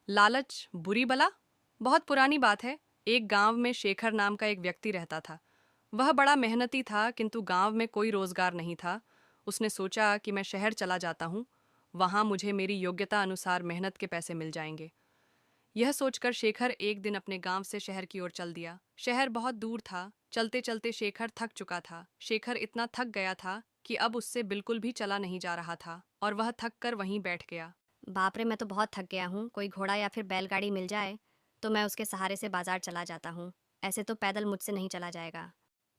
लालच बुरी बला। बहुत पुरानी बात है। एक गांव में शेखर नाम का एक व्यक्ति रहता था। वह बड़ा मेहनती था, किंतु गांव में कोई रोजगार नहीं था। उसने सोचा कि मैं शहर चला जाता हूँ, वहां मुझे मेरी योग्यता अनुसार मेहनत के पैसे मिल जाएंगे। यह सोचकर शेखर एक दिन अपने गांव से शहर की ओर चल दिया। शहर बहुत दूर था। चलते चलते शेखर थक चुका था। शेखर इतना थक गया था कि अब उससे बिल्कुल भी चला नहीं जा रहा था और वह थक कर वहीं बैठ गया। बाप रे, मैं तो बहुत थक गया हूँ। कोई घोड़ा या फिर बैलगाड़ी मिल जाए तो मैं उसके सहारे से बाजार चला जाता हूँ। ऐसे तो पैदल मुझसे नहीं चला जाएगा।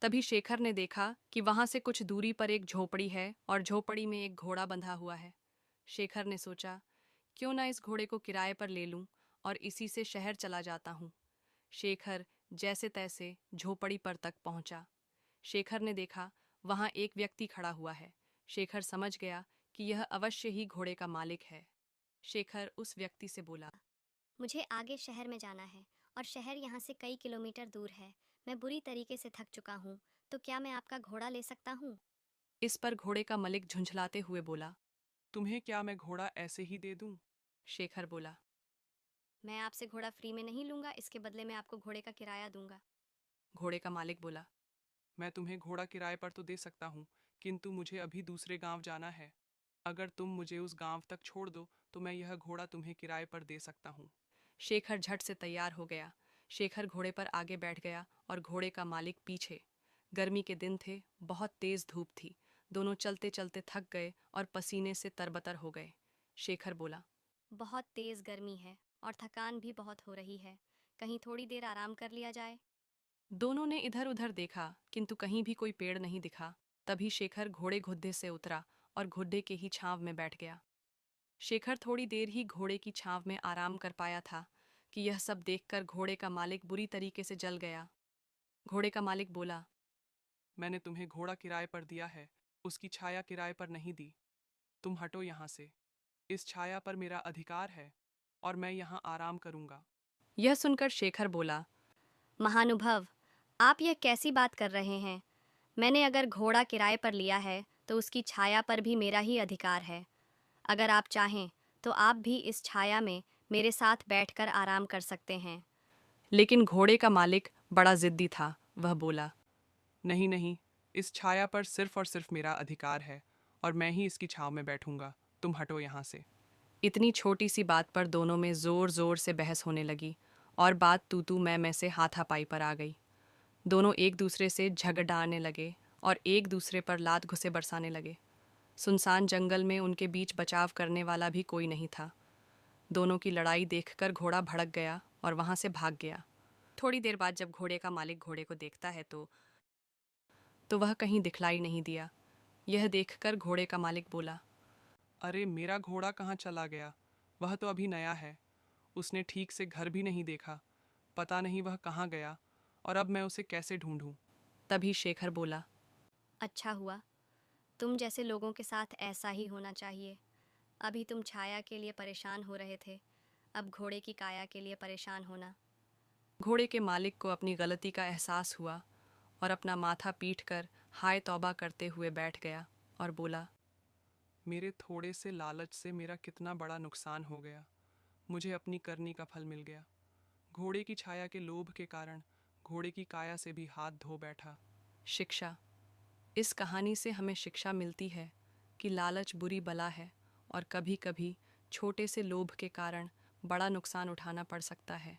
तभी शेखर ने देखा कि वहां से कुछ दूरी पर एक झोपड़ी है और झोपड़ी में एक घोड़ा बंधा हुआ है। शेखर ने सोचा, क्यों ना इस घोड़े को किराए पर ले लूं और इसी से शहर चला जाता हूँ। शेखर जैसे तैसे झोपड़ी पर तक पहुंचा। शेखर ने देखा वहां एक व्यक्ति खड़ा हुआ है। शेखर समझ गया कि यह अवश्य ही घोड़े का मालिक है। शेखर उस व्यक्ति से बोला, मुझे आगे शहर में जाना है और शहर यहाँ से कई किलोमीटर दूर है। मैं बुरी तरीके से थक चुका हूँ, तो क्या मैं आपका घोड़ा ले सकता हूँ? इस पर घोड़े का मालिक झुंझलाते हुए बोला। तुम्हें क्या मैं घोड़ा ऐसे ही दे दूं? शेखर बोला, मैं आपसे घोड़ा फ्री में नहीं लूंगा, इसके बदले में आपको घोड़े का किराया दूंगा। घोड़े का मालिक बोला, मैं तुम्हें घोड़ा किराए पर तो दे सकता हूँ, किंतु मुझे अभी दूसरे गांव जाना है। अगर तुम मुझे उस गांव तक छोड़ दो तो मैं यह घोड़ा तुम्हें किराए पर दे सकता हूँ। शेखर झट से तैयार हो गया। शेखर घोड़े पर आगे बैठ गया और घोड़े का मालिक पीछे। गर्मी के दिन थे, बहुत तेज धूप थी। दोनों चलते चलते थक गए और पसीने से तरबतर हो गए। शेखर बोला, बहुत तेज गर्मी है और थकान भी बहुत हो रही है। कहीं थोड़ी देर आराम कर लिया जाए। दोनों ने इधर उधर देखा, किंतु कहीं भी कोई पेड़ नहीं दिखा। तभी शेखर घोड़े घुद्दे से उतरा और घुड्डे के ही छांव में बैठ गया। शेखर थोड़ी देर ही घोड़े की छांव में आराम कर पाया था कि यह सब देखकर घोड़े का मालिक बुरी तरीके से जल गया। घोड़े का मालिक बोला, मैंने तुम्हें घोड़ा किराए पर दिया है, उसकी छाया किराए पर नहीं दी। तुम हटो यहाँ से। इस छाया पर मेरा अधिकार है और मैं यहाँ आराम करूंगा। यह सुनकर शेखर बोला, महानुभव, आप यह कैसी बात कर रहे हैं? मैंने अगर घोड़ा किराए पर लिया है तो उसकी छाया पर भी मेरा ही अधिकार है। अगर आप चाहें तो आप भी इस छाया में मेरे साथ बैठकर आराम कर सकते हैं। लेकिन घोड़े का मालिक बड़ा जिद्दी था। वह बोला, नहीं नहीं, इस छाया पर सिर्फ और सिर्फ मेरा अधिकार है और मैं ही इसकी छाव में बैठूंगा। तुम हटो यहाँ से। इतनी छोटी सी बात पर दोनों में जोर जोर से बहस होने लगी और बात तू तू मैं से हाथापाई पर आ गई। दोनों एक दूसरे से झगड़ाने लगे और एक दूसरे पर लात घुसे बरसाने लगे। सुनसान जंगल में उनके बीच बचाव करने वाला भी कोई नहीं था। दोनों की लड़ाई देखकर घोड़ा भड़क गया और वहां से भाग गया। थोड़ी देर बाद जब घोड़े का मालिक घोड़े को देखता है तो वह कहीं दिखलाई नहीं दिया। यह देखकर घोड़े का मालिक बोला, अरे मेरा घोड़ा कहाँ चला गया? वह तो अभी नया है। उसने ठीक से घर भी नहीं देखा। पता नहीं वह कहाँ गया और अब मैं उसे कैसे ढूंढूं। तभी शेखर बोला, अच्छा हुआ, तुम जैसे लोगों के साथ ऐसा ही होना चाहिए। अभी तुम छाया के लिए परेशान हो रहे थे, अब घोड़े की काया के लिए परेशान होना। घोड़े के मालिक को अपनी गलती का एहसास हुआ और अपना माथा पीट कर हाय तौबा करते हुए बैठ गया और बोला, मेरे थोड़े से लालच से मेरा कितना बड़ा नुकसान हो गया। मुझे अपनी करनी का फल मिल गया। घोड़े की छाया के लोभ के कारण घोड़े की काया से भी हाथ धो बैठा। शिक्षा। इस कहानी से हमें शिक्षा मिलती है कि लालच बुरी बला है और कभी कभी छोटे से लोभ के कारण बड़ा नुकसान उठाना पड़ सकता है।